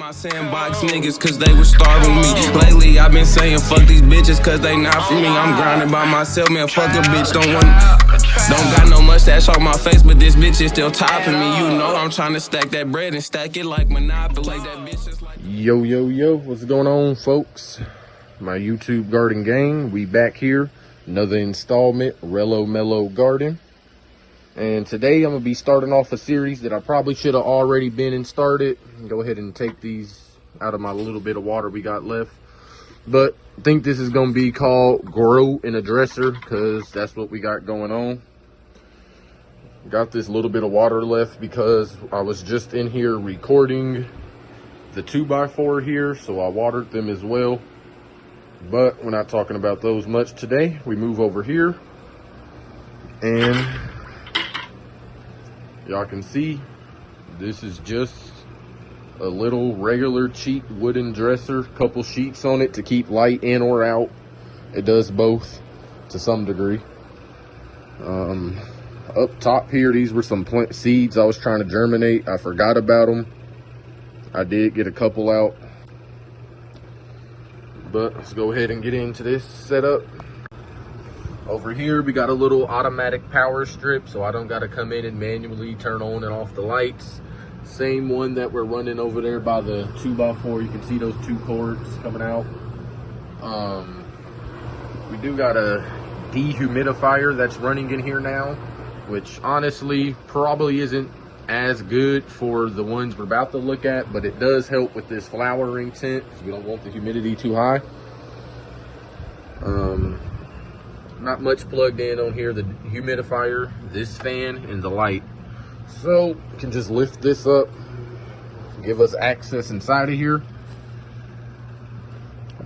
my sandbox niggas cause they was starving me. Lately I've been saying fuck these bitches cause they not for me. I'm grinding by myself, man, fuck a bitch. Don't got no mustache on my face, but this bitch is still topping me. You know I'm trying to stack that bread and stack it like Monopoly. That bitch is like... Yo, what's going on, folks? My YouTube garden gang, we back here. Another installment, Rello Mellow Garden. And today I'm going to be starting off a series that I probably should have already been and started. Go ahead and take these out of my little bit of water we got left. But I think this is going to be called Grow in a Dresser because that's what we got going on. Got this little bit of water left because I was just in here recording the 2x4 here, so I watered them as well. But we're not talking about those much today. We move over here and y'all can see this is just a little regular cheap wooden dresser, couple sheets on it to keep light in or out. It does both to some degree. Up top here, these were some plant seeds I was trying to germinate. I forgot about them. I did get a couple out, but let's go ahead and get into this setup. Over here we got a little automatic power strip, so I don't got to come in and manually turn on and off the lights. Same one that we're running over there by the 2x4. You can see those two cords coming out. We do got a dehumidifier that's running in here now, which honestly probably isn't as good for the ones we're about to look at, but it does help with this flowering tint because we don't want the humidity too high. Not much plugged in on here. The humidifier, this fan, and the light. So we can just lift this up, give us access inside of here.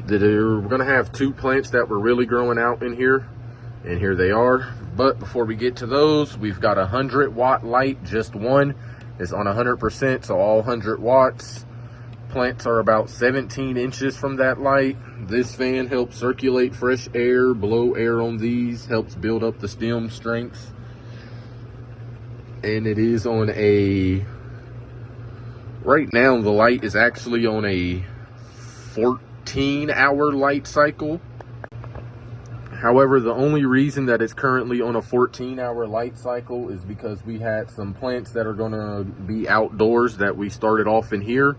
We're gonna have two plants that were really growing out in here, and here they are. But before we get to those, we've got a 100-watt light, just one. It's on 100%, so all 100 watts. Plants are about 17 inches from that light. This fan helps circulate fresh air, blow air on these, helps build up the stem strength. And it is on a, right now the light is actually on a 14-hour light cycle. However, the only reason that it's currently on a 14-hour light cycle is because we had some plants that are gonna be outdoors that we started off in here.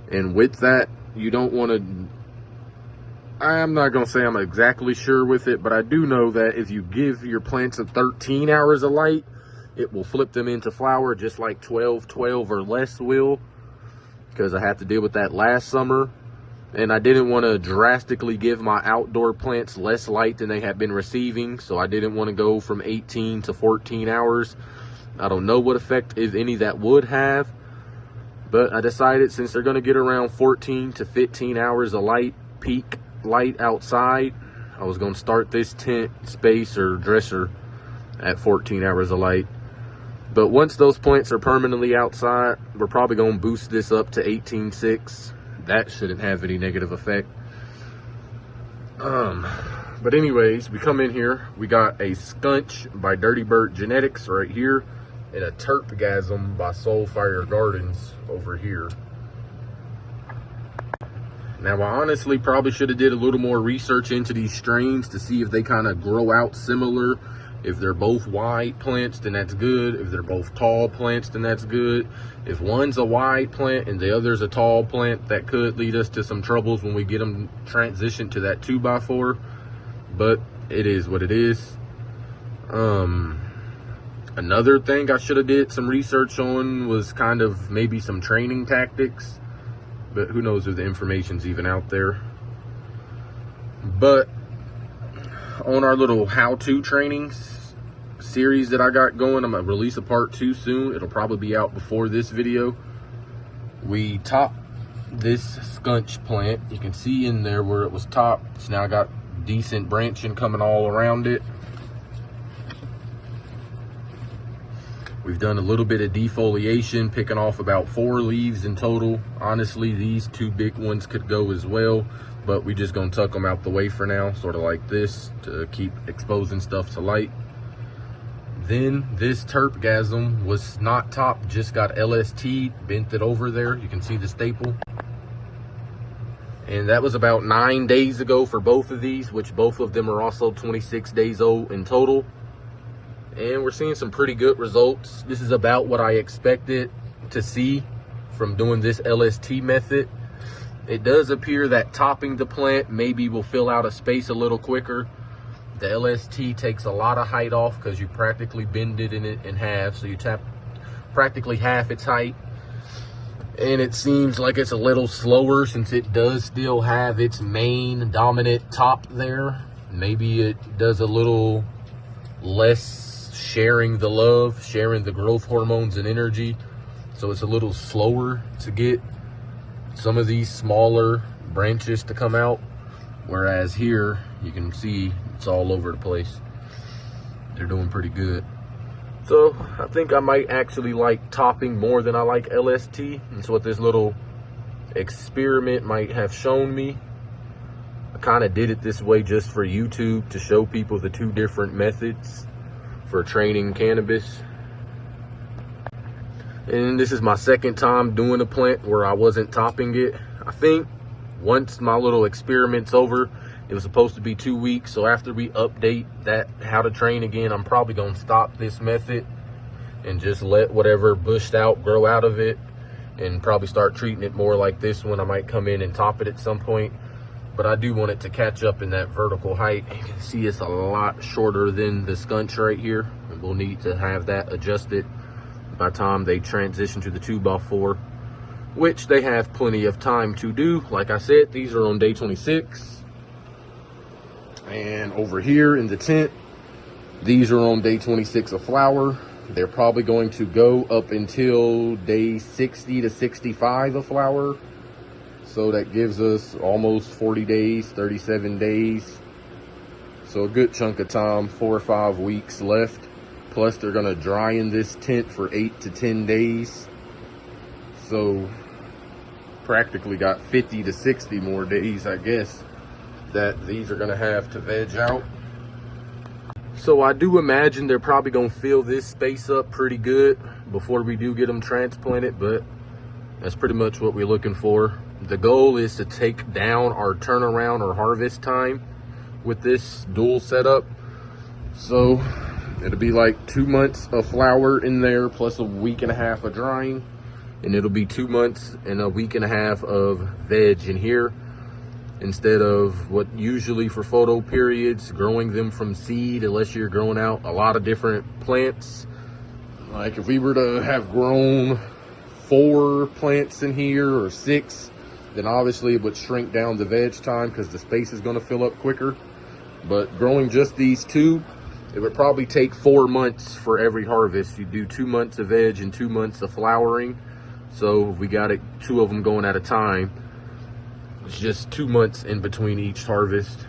And with that, you don't want to, I'm not going to say I'm exactly sure with it, but I do know that if you give your plants a 13 hours of light, it will flip them into flower just like 12 or less will, because I had to deal with that last summer. And I didn't want to drastically give my outdoor plants less light than they had been receiving, so I didn't want to go from 18 to 14 hours. I don't know what effect, if any, that would have. But I decided since they're going to get around 14 to 15 hours of light, peak light outside, I was going to start this tent space or dresser at 14 hours of light. But once those plants are permanently outside, we're probably going to boost this up to 18.6. That shouldn't have any negative effect. But anyways, we come in here. We got a Skunch by Dirty Bird Genetics right here, and a Terpgasm by Soulfire Gardens over here. Now, I honestly probably should have did a little more research into these strains to see if they kind of grow out similar. If they're both wide plants, then that's good. If they're both tall plants, then that's good. If one's a wide plant and the other's a tall plant, that could lead us to some troubles when we get them transitioned to that 2x4. But it is what it is. Another thing I should have did some research on was kind of maybe some training tactics, but who knows if the information's even out there. But on our little how-to trainings series that I got going, I'm gonna release a part 2 soon. It'll probably be out before this video. We topped this Skunch plant. You can see in there where it was topped. So now I got decent branching coming all around it. We've done a little bit of defoliation, picking off about 4 leaves in total. Honestly, these 2 big ones could go as well, but we just gonna tuck them out the way for now, sort of like this, to keep exposing stuff to light. Then this Terpgasm was not topped, just got LST, bent it over there. You can see the staple. And that was about 9 days ago for both of these, which both of them are also 26 days old in total. And we're seeing some pretty good results. This is about what I expected to see from doing this LST method. It does appear that topping the plant maybe will fill out a space a little quicker. The LST takes a lot of height off because you practically bend it in half, so you tap practically half its height. And it seems like it's a little slower since it does still have its main dominant top there. Maybe it does a little less sharing the love, sharing the growth hormones and energy. So it's a little slower to get some of these smaller branches to come out. Whereas here, you can see it's all over the place. They're doing pretty good. So I think I might actually like topping more than I like LST. And so what this little experiment might have shown me. I kind of did it this way just for YouTube to show people the two different methods for training cannabis. And this is my second time doing a plant where I wasn't topping it. I think once my little experiment's over, it was supposed to be 2 weeks. So after we update that how to train again, I'm probably going to stop this method and just let whatever bushed out grow out of it, and probably start treating it more like this one. I might come in and top it at some point, but I do want it to catch up in that vertical height. You can see it's a lot shorter than the scunch right here, and we'll need to have that adjusted by the time they transition to the 2x4, which they have plenty of time to do. Like I said, these are on day 26. And over here in the tent, these are on day 26 of flower. They're probably going to go up until day 60 to 65 of flower. So that gives us almost 40 days, 37 days. So a good chunk of time, 4 or 5 weeks left. Plus they're gonna dry in this tent for 8 to 10 days. So practically got 50 to 60 more days, I guess, that these are gonna have to veg out. So I do imagine they're probably gonna fill this space up pretty good before we do get them transplanted, but that's pretty much what we're looking for. The goal is to take down our turnaround or harvest time with this dual setup. So it'll be like 2 months of flower in there plus a week and a half of drying, and it'll be 2 months and a week and a half of veg in here, instead of what usually for photo periods, growing them from seed, unless you're growing out a lot of different plants. Like if we were to have grown 4 plants in here or 6, then obviously it would shrink down the veg time because the space is going to fill up quicker. But growing just these 2, it would probably take 4 months for every harvest. You do 2 months of veg and 2 months of flowering. So if we got 2 of them going at a time, it's just 2 months in between each harvest.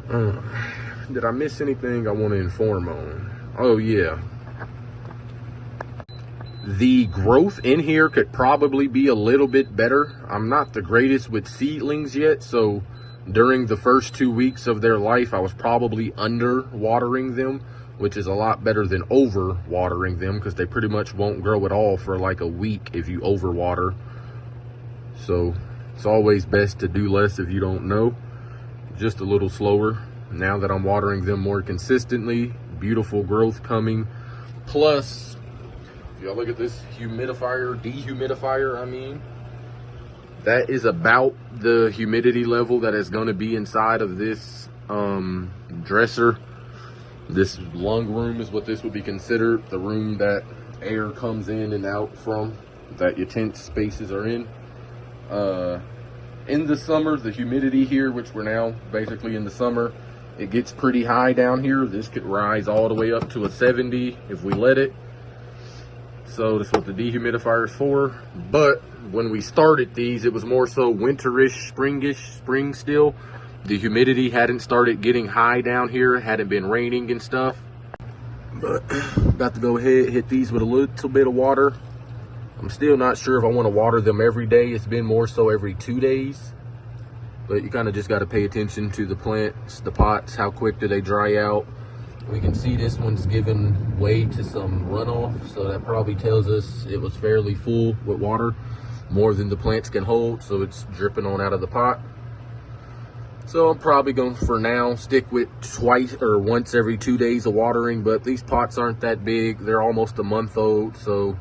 Did I miss anything I want to inform on? Oh yeah. The growth in here could probably be a little bit better. I'm not the greatest with seedlings yet, so during the first 2 weeks of their life, I was probably under watering them, which is a lot better than over watering them because they pretty much won't grow at all for like a week if you over water. So it's always best to do less if you don't know. Just a little slower. Now that I'm watering them more consistently, beautiful growth coming. Plus, if y'all look at this dehumidifier, I mean, that is about the humidity level that is going to be inside of this dresser. This lung room is what this would be considered, the room that air comes in and out from, that your tent spaces are in. In the summer, the humidity here, which we're now basically in the summer, it gets pretty high down here. This could rise all the way up to a 70 if we let it. So that's what the dehumidifier is for. But when we started these, it was more so winterish, spring still. The humidity hadn't started getting high down here. It hadn't been raining and stuff. But about to go ahead, hit these with a little bit of water. I'm still not sure if I want to water them every day. It's been more so every 2 days. But you kind of just got to pay attention to the plants, the pots, how quick do they dry out. We can see this one's given way to some runoff, so that probably tells us it was fairly full with water. more than the plants can hold, so it's dripping on out of the pot. So I'm probably going to, for now, stick with twice or once every 2 days of watering, but these pots aren't that big. They're almost a month old, so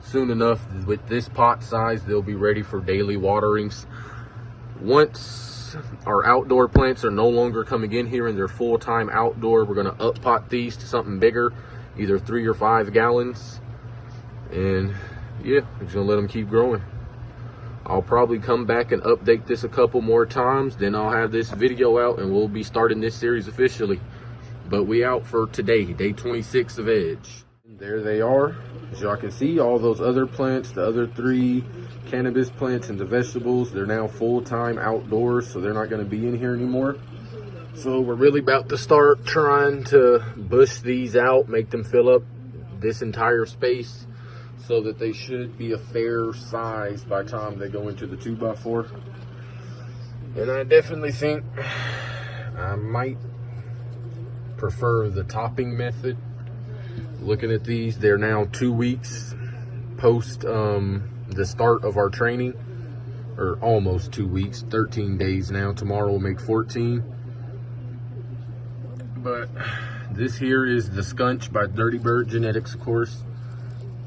soon enough, with this pot size, they'll be ready for daily waterings. Once our outdoor plants are no longer coming in here and they're full-time outdoor, we're going to up pot these to something bigger, either 3 or 5 gallons. And yeah, we're just going to let them keep growing. I'll probably come back and update this a couple more times. Then I'll have this video out and we'll be starting this series officially. But we out for today, day 26 of Edge. There they are. As y'all can see, all those other plants, the other 3 cannabis plants and the vegetables, they're now full-time outdoors, so they're not going to be in here anymore. So we're really about to start trying to bush these out, make them fill up this entire space, so that they should be a fair size by the time they go into the 2x4. And I definitely think I might prefer the topping method. Looking at these, they're now 2 weeks post the start of our training, or almost 2 weeks, 13 days now. Tomorrow will make 14. But this here is the Skunch by Dirty Bird Genetics, of course.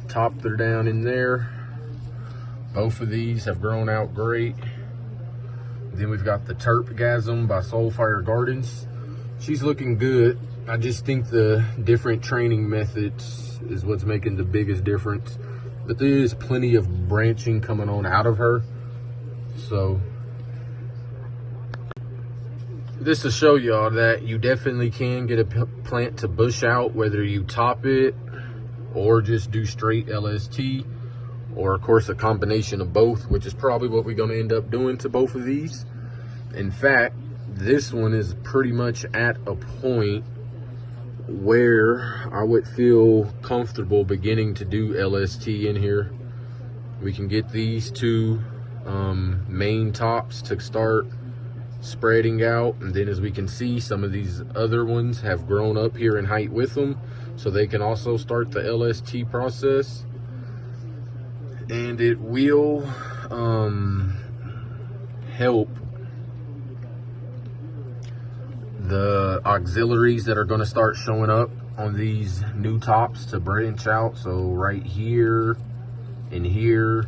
Top, they're down in there. Both of these have grown out great. Then we've got the Terpgasm by Soulfire Gardens. She's looking good. I just think the different training methods is what's making the biggest difference. But there is plenty of branching coming on out of her. So this to show y'all that you definitely can get a plant to bush out, whether you top it or just do straight LST, or of course a combination of both, which is probably what we're going to end up doing to both of these. In fact, this one is pretty much at a point where I would feel comfortable beginning to do LST in here. We can get these 2 main tops to start spreading out, and then as we can see, some of these other ones have grown up here in height with them, so they can also start the LST process. And it will help the auxiliaries that are going to start showing up on these new tops to branch out. So right here and here,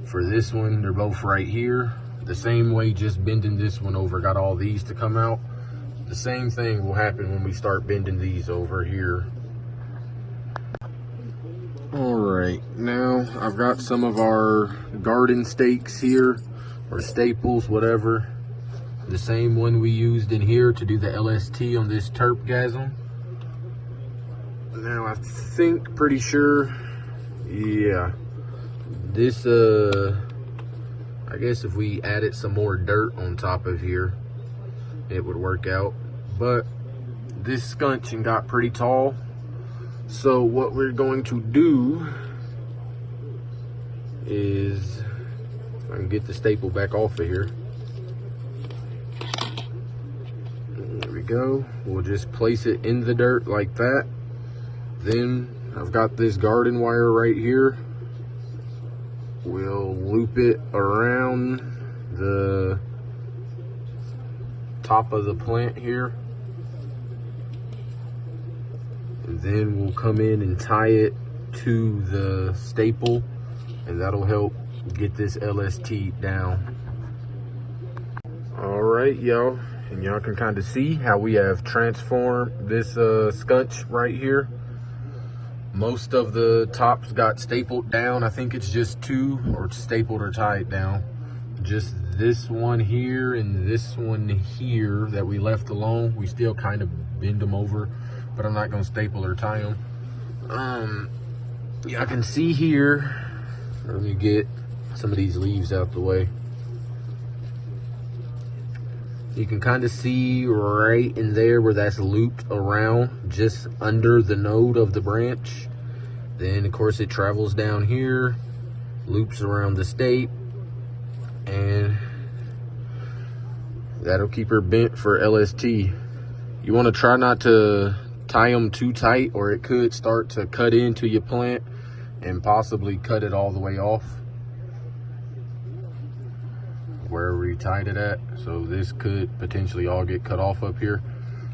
for this one, they're both right here. The same way, just bending this one over got all these to come out. The same thing will happen when we start bending these over here. All right, now I've got some of our garden stakes here, or staples, whatever. The same one we used in here to do the LST on this Terpgasm. Now I think, pretty sure, yeah, this, I guess if we added some more dirt on top of here, it would work out. But this Skunch got pretty tall. So what we're going to do is, if I can get the staple back off of here. There we go. We'll just place it in the dirt like that. Then I've got this garden wire right here. We'll loop it around the top of the plant here. And then we'll come in and tie it to the staple, and that'll help get this LST down. All right, y'all. And y'all can kind of see how we have transformed this Skunch right here. Most of the tops got stapled down. I think it's just 2, or stapled or tied down. Just this one here and this one here that we left alone. We still kind of bend them over, but I'm not gonna staple or tie them. Yeah, I can see here. Let me get some of these leaves out the way. You can kind of see right in there where that's looped around, just under the node of the branch. Then of course it travels down here, loops around the stake, and that'll keep her bent for LST. You want to try not to tie them too tight, or it could start to cut into your plant and possibly cut it all the way off. wherever he tied it at. So this could potentially all get cut off up here.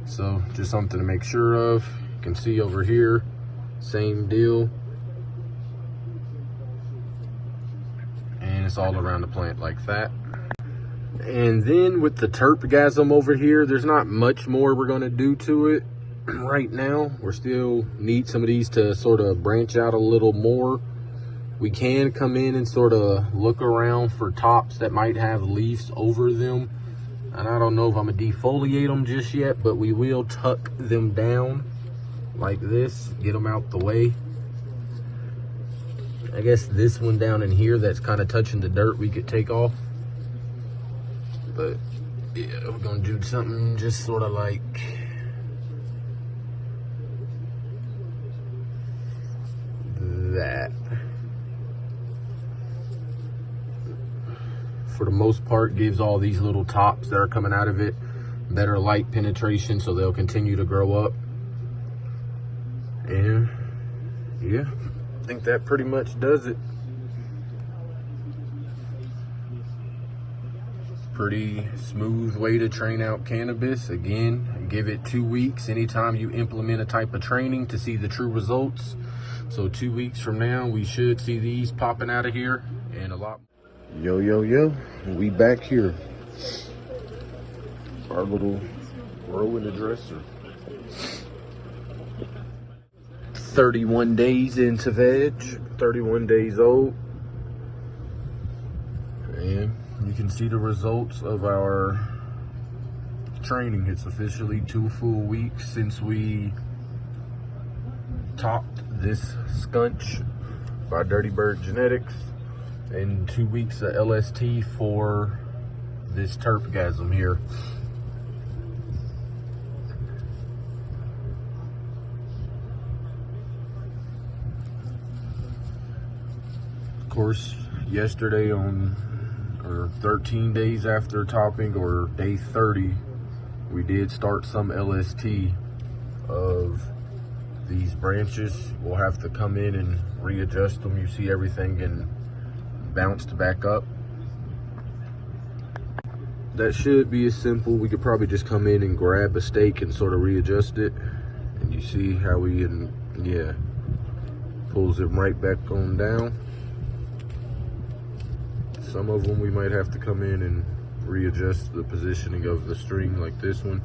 So just something to make sure of. You can see over here, same deal. And it's all around the plant like that. And then with the terpgasm over here, there's not much more we're gonna do to it right now. We're still need some of these to sort of branch out a little more. We can come in and sort of look around for tops that might have leaves over them. And I don't know if I'm gonna defoliate them just yet, but we will tuck them down like this, get them out the way. I guess this one down in here that's kind of touching the dirt we could take off. But yeah, we're gonna do something just sort of like that. For the most part, gives all these little tops that are coming out of it better light penetration, so they'll continue to grow up. And yeah, I think that pretty much does it. Pretty smooth way to train out cannabis. Again, give it 2 weeks anytime you implement a type of training to see the true results. So 2 weeks from now, we should see these popping out of here and a lot. Yo, we back here. Our little grow in the dresser. 31 days into veg, 31 days old. And you can see the results of our training. It's officially 2 full weeks since we topped this skunch by Dirty Bird Genetics, and 2 weeks of LST for this terpgasm here. Of course, yesterday or 13 days after topping, or day 30, we did start some LST of these branches. We'll have to come in and readjust them. You see everything and bounced back up. That should be as simple. We could probably just come in and grab a stake and sort of readjust it. And you see how pulls it right back on down. Some of them we might have to come in and readjust the positioning of the string, like this one.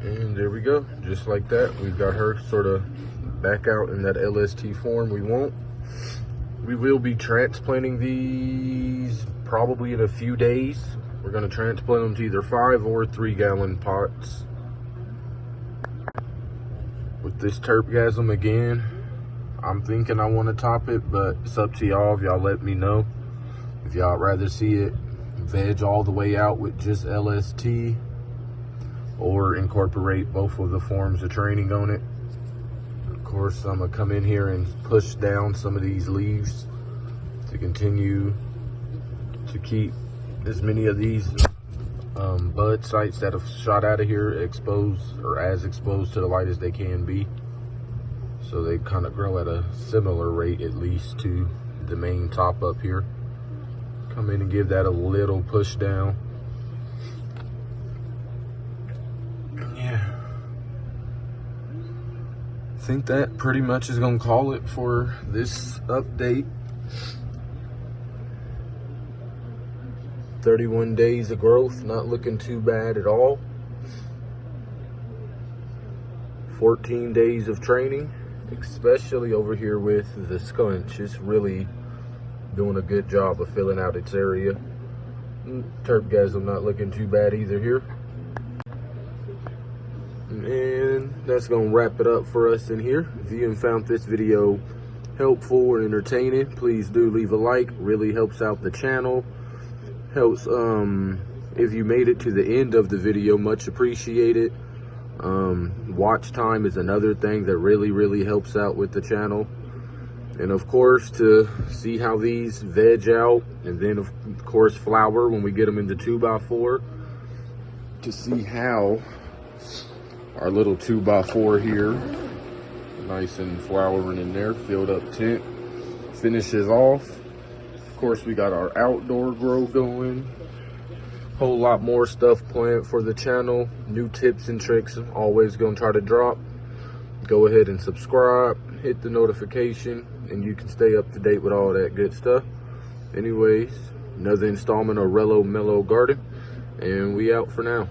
And there we go, just like that. We've got her sort of back out in that LST form we want. We will be transplanting these probably in a few days. We're gonna transplant them to either 5 or 3 gallon pots. With this terpgasm again, I'm thinking I want to top it, but it's up to y'all. If y'all let me know if y'all rather see it veg all the way out with just LST, or incorporate both of the forms of training on it. Of course, I'm gonna come in here and push down some of these leaves to continue to keep as many of these bud sites that have shot out of here exposed, or as exposed to the light as they can be. So they kind of grow at a similar rate, at least, to the main top up here. Come in and give that a little push down. I think that pretty much is gonna call it for this update. 31 days of growth, not looking too bad at all. 14 days of training, especially over here with the skunch. It's really doing a good job of filling out its area. Terpgasm not looking too bad either here. And that's gonna wrap it up for us in here. If you haven't found this video helpful or entertaining, please do leave a like. Really helps out the channel. Helps if you made it to the end of the video, much appreciated. Watch time is another thing that really helps out with the channel. And of course, to see how these veg out, and then of course flower when we get them into 2x4, to see how our little 2x4 here, nice and flowering in there, filled up tent, finishes off. Of course, we got our outdoor grow going. Whole lot more stuff planned for the channel. New tips and tricks always gonna try to drop. Go ahead and subscribe, hit the notification, and you can stay up to date with all that good stuff. Anyways, another installment of Rello Mellow Garden, and we out for now.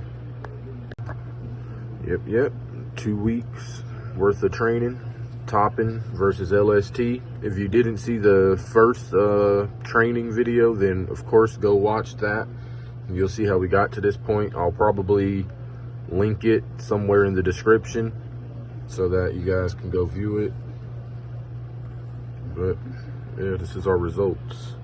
Yep, 2 weeks worth of training, topping versus LST. If you didn't see the first training video, then of course go watch that. You'll see how we got to this point. I'll probably link it somewhere in the description so that you guys can go view it. But yeah, this is our results.